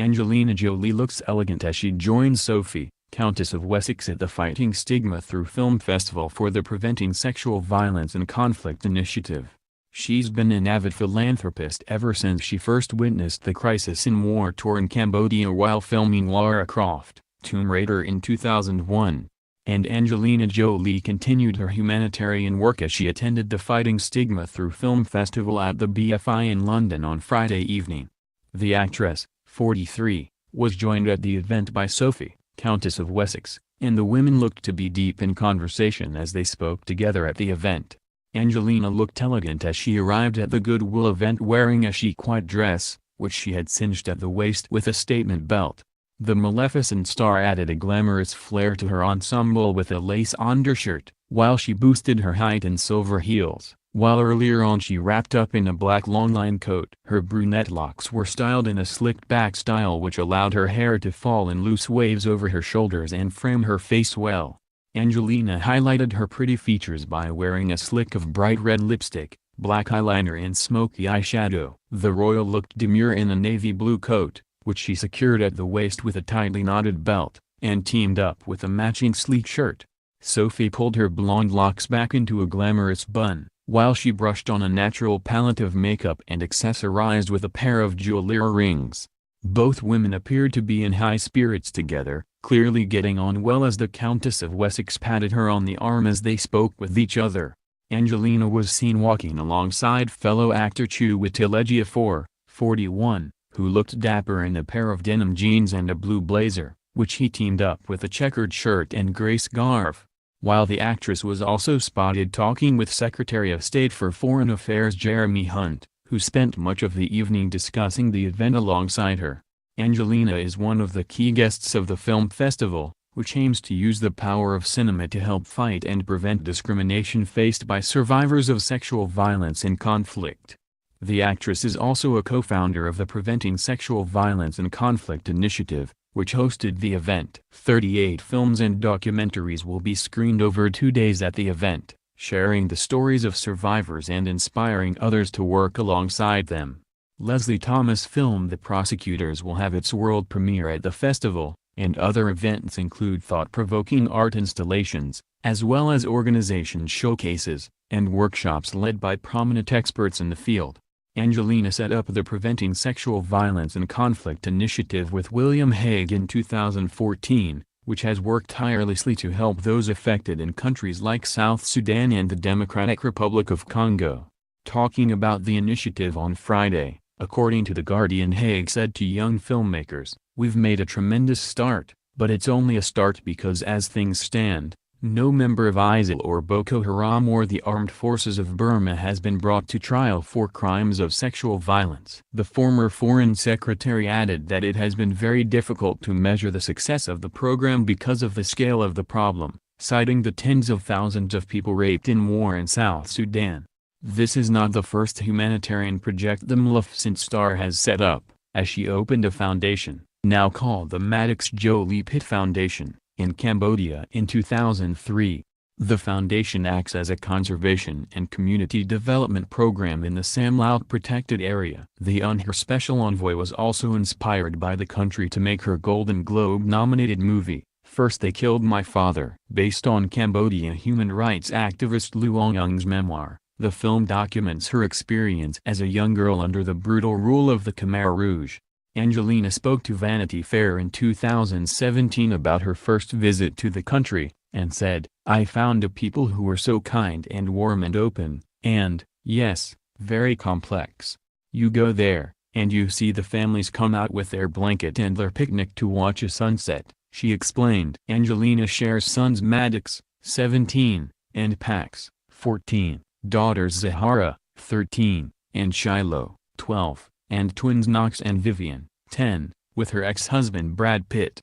Angelina Jolie looks elegant as she joins Sophie, Countess of Wessex at the Fighting Stigma Through Film Festival for the Preventing Sexual Violence and Conflict Initiative. She's been an avid philanthropist ever since she first witnessed the crisis in war-torn Cambodia while filming Lara Croft, Tomb Raider in 2001. And Angelina Jolie continued her humanitarian work as she attended the Fighting Stigma Through Film Festival at the BFI in London on Friday evening. The actress, 43, was joined at the event by Sophie, Countess of Wessex, and the women looked to be deep in conversation as they spoke together at the event. Angelina looked elegant as she arrived at the Goodwill event wearing a chic white dress, which she had cinched at the waist with a statement belt. The Maleficent star added a glamorous flair to her ensemble with a lace undershirt, while she boosted her height in silver heels, while earlier on she wrapped up in a black long-line coat. Her brunette locks were styled in a slicked-back style which allowed her hair to fall in loose waves over her shoulders and frame her face well. Angelina highlighted her pretty features by wearing a slick of bright red lipstick, black eyeliner and smoky eyeshadow. The royal looked demure in a navy blue coat, which she secured at the waist with a tightly knotted belt, and teamed up with a matching sleek shirt. Sophie pulled her blonde locks back into a glamorous bun, while she brushed on a natural palette of makeup and accessorized with a pair of jewel earrings. Both women appeared to be in high spirits together, clearly getting on well as the Countess of Wessex patted her on the arm as they spoke with each other. Angelina was seen walking alongside fellow actor Chiwetel 41, who looked dapper in a pair of denim jeans and a blue blazer, which he teamed up with a checkered shirt and gray scarf. While the actress was also spotted talking with Secretary of State for Foreign Affairs Jeremy Hunt, who spent much of the evening discussing the event alongside her. Angelina is one of the key guests of the film festival, which aims to use the power of cinema to help fight and prevent discrimination faced by survivors of sexual violence and conflict. The actress is also a co-founder of the Preventing Sexual Violence and Conflict Initiative, which hosted the event. 38 films and documentaries will be screened over 2 days at the event, sharing the stories of survivors and inspiring others to work alongside them. Leslie Thomas' film The Prosecutors will have its world premiere at the festival, and other events include thought-provoking art installations, as well as organization showcases, and workshops led by prominent experts in the field. Angelina set up the Preventing Sexual Violence and Conflict Initiative with William Hague in 2014, which has worked tirelessly to help those affected in countries like South Sudan and the Democratic Republic of Congo. Talking about the initiative on Friday, according to The Guardian, Hague said to young filmmakers, "We've made a tremendous start, but it's only a start because as things stand, no member of ISIL or Boko Haram or the armed forces of Burma has been brought to trial for crimes of sexual violence." The former foreign secretary added that it has been very difficult to measure the success of the program because of the scale of the problem, citing the tens of thousands of people raped in war in South Sudan. This is not the first humanitarian project the Maleficent star has set up, as she opened a foundation, now called the Maddox Jolie Pitt Foundation, in Cambodia in 2003. The foundation acts as a conservation and community development program in the Sam Laut protected area. The UNHCR special envoy was also inspired by the country to make her Golden Globe-nominated movie, First They Killed My Father. Based on Cambodian human rights activist Luong Ung's memoir, the film documents her experience as a young girl under the brutal rule of the Khmer Rouge. Angelina spoke to Vanity Fair in 2017 about her first visit to the country, and said, "I found a people who were so kind and warm and open, and, yes, very complex. You go there, and you see the families come out with their blanket and their picnic to watch a sunset," she explained. Angelina shares sons Maddox, 17, and Pax, 14, daughters Zahara, 13, and Shiloh, 12. and twins Knox and Vivian, 10, with her ex-husband Brad Pitt.